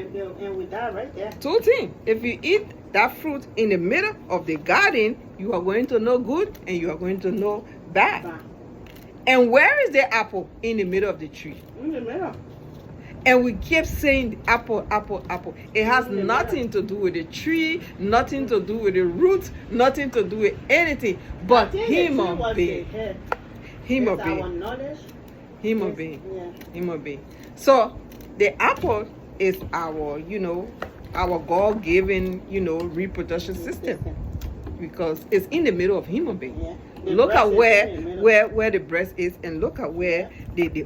And with that right there. Two things. If you eat that fruit in the middle of the garden, you are going to know good and you are going to know bad. And where is the apple? In the middle of the tree. In the middle. And we keep saying apple, apple, apple. It has nothing to do with the tree, nothing to do with the roots, nothing to do with anything. But human being. Human being. Human being. Human being. So the apple is our, our God-given, reproduction system. Because it's in the middle of human being. Yeah. Look at where the breast is, and look at where the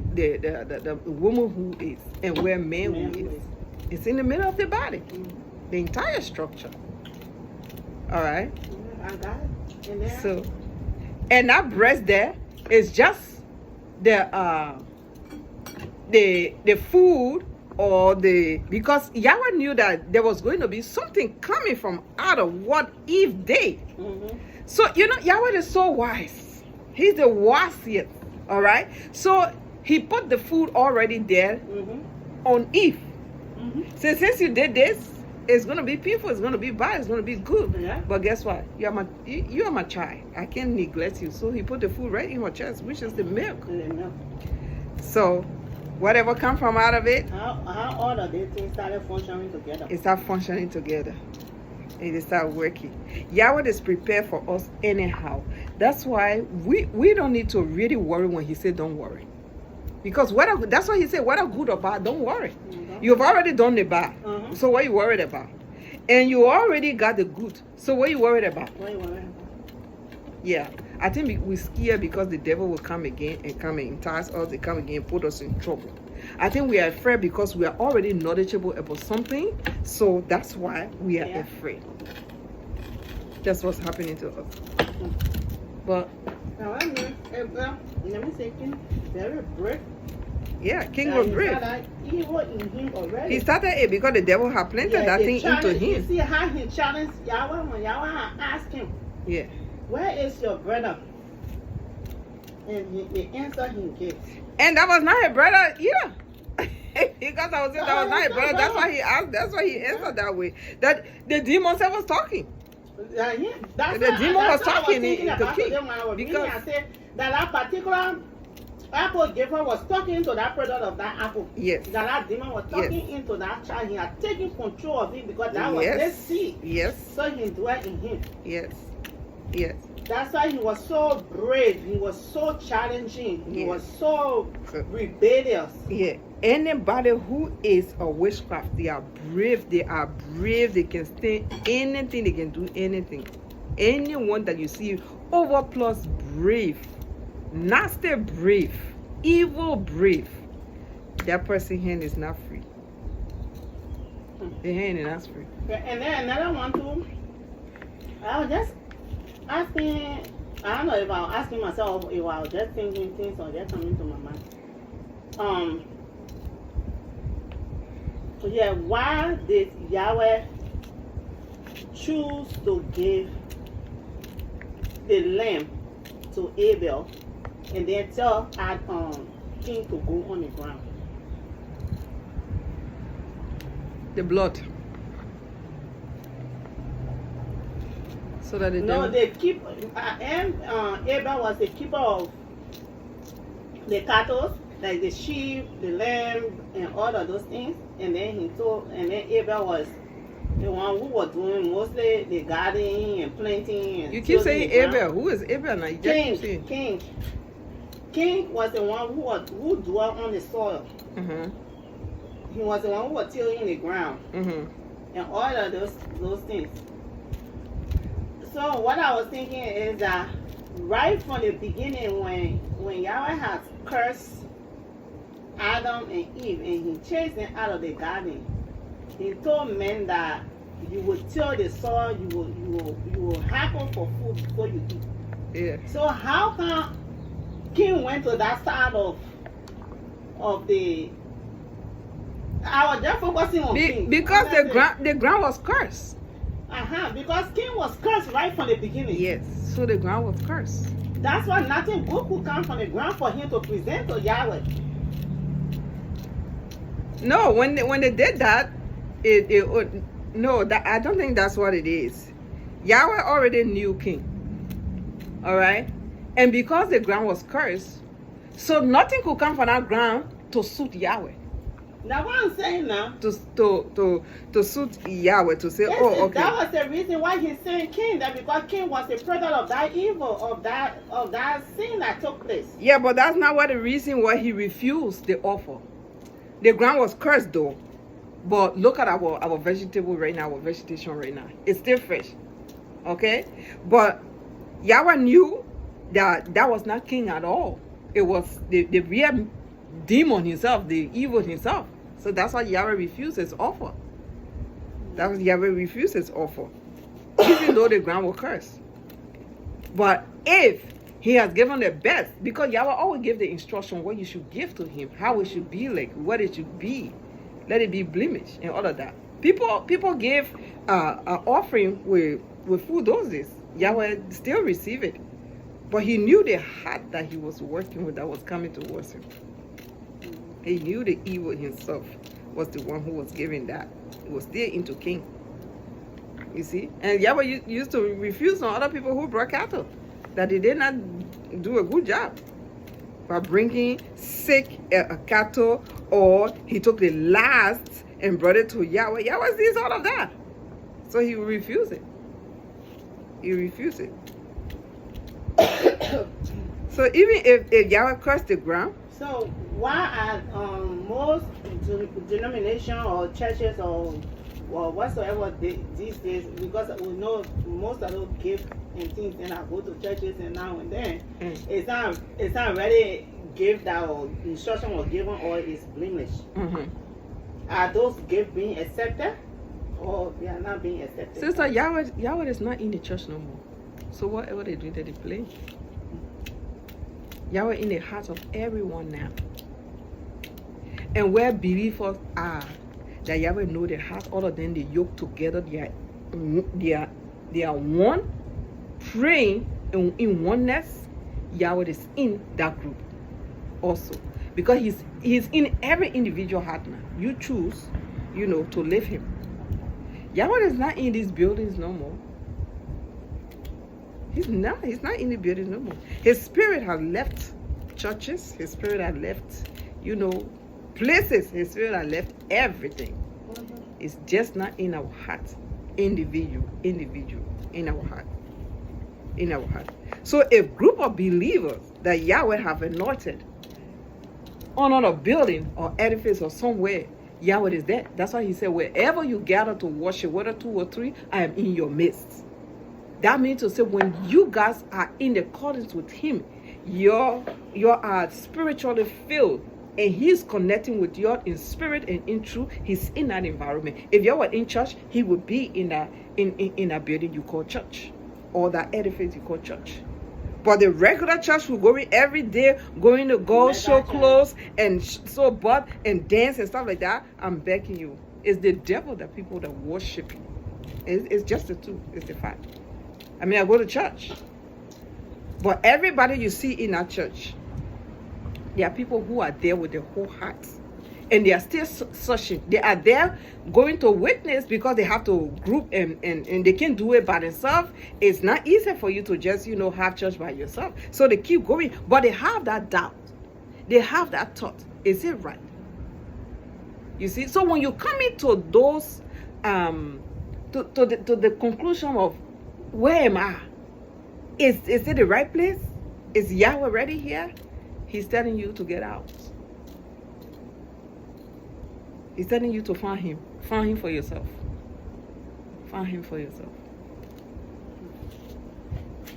woman who is, and where man who is. It's in the middle of the body, the entire structure. All right. I got it. So, and that breast there is just the food, or because Yahweh knew that there was going to be something coming from out of what Eve did. So, Yahweh is so wise. He's the wisest, all right? So, he put the food already there on Eve. So, since you did this, it's going to be painful, it's going to be bad, it's going to be good. Yeah. But guess what? You are my child. I can't neglect you. So, he put the food right in her chest, which is the milk. So, whatever come from out of it, how all of these things started functioning together? It started functioning together. And it started working. Yahweh is prepared for us anyhow. That's why we don't need to really worry when he said don't worry. Because that's why he said whether good or bad, don't worry. You've already done the bad. So what are you worried about? And you already got the good. So what are you worried about? Yeah. I think we're scared because the devil will come again and come and entice us, they come again and put us in trouble. I think we are afraid because we are already knowledgeable about something, so that's why we are afraid. That's what's happening to us. But let me say, King, very brave. Yeah, King was brave. Evil in him already. He started it because the devil had planted that thing into him. You see how he challenged Yahweh when Yahweh asked him, yeah, where is your brother? And the answer he gave. And that was not a brother either. Because I was saying that was not a brother. That's why he asked. That's why he answered that way. That the demon was talking. The demon was talking to King. Because I said that particular apple giver was talking to that product of that apple. Yes. That demon was talking into that child. He had taken control of it because that was his seed. Yes. So he dwelt in him. Yes. Yes. That's why he was so brave. He was so challenging. He was so rebellious. Yeah. Anybody who is a witchcraft, they are brave. They are brave. They can stand anything. They can do anything. Anyone that you see overplus brave, nasty brave, evil brave, that person's hand is not free. The hand is not free. And then another one too. I was just asking, I don't know if I was asking myself, if I was just thinking things or just coming to my mind. Yeah, why did Yahweh choose to give the lamb to Abel and then tell King to go on the ground? The blood. So that Abel was the keeper of the cattle, like the sheep, the lamb, and all of those things. And then Abel was the one who was doing mostly the gardening and planting. And you keep saying Abel. Who is Abel now? King. King was the one who dwelt on the soil. He was the one who was tilling the ground. And all of those things. So what I was thinking is that right from the beginning, when Yahweh had cursed Adam and Eve and he chased them out of the garden, he told men that you will till the soil, you will happen for food before you eat. Yeah. So how come King went to that side of the? I was just focusing on King because the ground was cursed. Because King was cursed right from the beginning. Yes, so the ground was cursed. That's why nothing good could come from the ground for him to present to Yahweh. No, when they did that, No, that I don't think that's what it is. Yahweh already knew king. All right, and because the ground was cursed, so nothing could come from that ground to suit Yahweh. That's what I'm saying now. To suit Yahweh, to say, Yes, oh, okay. That was the reason why he sent Cain. That because Cain was the product of that evil, of that sin that took place. Yeah, but that's not what the reason why he refused the offer. The ground was cursed though. But look at our vegetable right now, our vegetation right now. It's still fresh. Okay? But Yahweh knew that was not king at all. It was the real demon himself, the evil himself. So that's why Yahweh refused his offer. That was Yahweh refused his offer. Even though the ground was cursed. But if he has given the best, because Yahweh always give the instruction what you should give to him, how it should be like, what it should be. Let it be blemish and all of that. People give an offering with food doses. Yahweh still receive it. But he knew the heart that he was working with, that was coming towards him. He knew the evil himself was the one who was giving that. He was still into king. You see? And Yahweh used to refuse on other people who brought cattle. That they did not do a good job. By bringing sick cattle, or he took the last and brought it to Yahweh. Yahweh sees all of that. So he will refuse it. He refused it. So even if Yahweh cursed the ground. So why are most denomination or churches or whatsoever these days, because we know most of those gifts and things, and I go to churches and now and then, it's not really gift that or instruction was given or it's blemish. Are those gifts being accepted or they are not being accepted? Sister, Yahweh is not in the church no more. So whatever they do, they play. Yahweh in the heart of everyone now. And where believers are, that Yahweh know the heart, all of them, they yoke together, they are one, praying in oneness. Yahweh is in that group also. Because he's in every individual heart now. You choose, to live him. Yahweh is not in these buildings no more. He's not in the buildings no more. His spirit has left churches. His spirit has left, places. His spirit has left everything. It's just not in our heart. Individual, in our heart. So a group of believers that Yahweh have anointed on a building or edifice or somewhere, Yahweh is there. That's why he said, wherever you gather to worship, whether 2 or 3, I am in your midst. That means to say, when you guys are in accordance with him, you're spiritually filled, and he's connecting with you in spirit and in truth. He's in that environment. If you were in church, he would be in a building you call church, or that edifice you call church. But the regular church will go in every day, going to go show clothes and sew butt and dance and stuff like that. I'm begging you, it's the devil that people that worship you. It's just the truth. It's the fact. I mean, I go to church, but everybody you see in our church, there are people who are there with their whole heart, and they are still searching. They are there going to witness because they have to group and they can't do it by themselves. It's not easy for you to just, have church by yourself. So they keep going, but they have that doubt. They have that thought. Is it right? You see? So when you come into those, to the conclusion of, where am I? Is it the right place? Is Yahweh already here? He's telling you to get out. He's telling you to find him. Find him for yourself. Find him for yourself.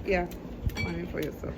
Yeah, find him for yourself.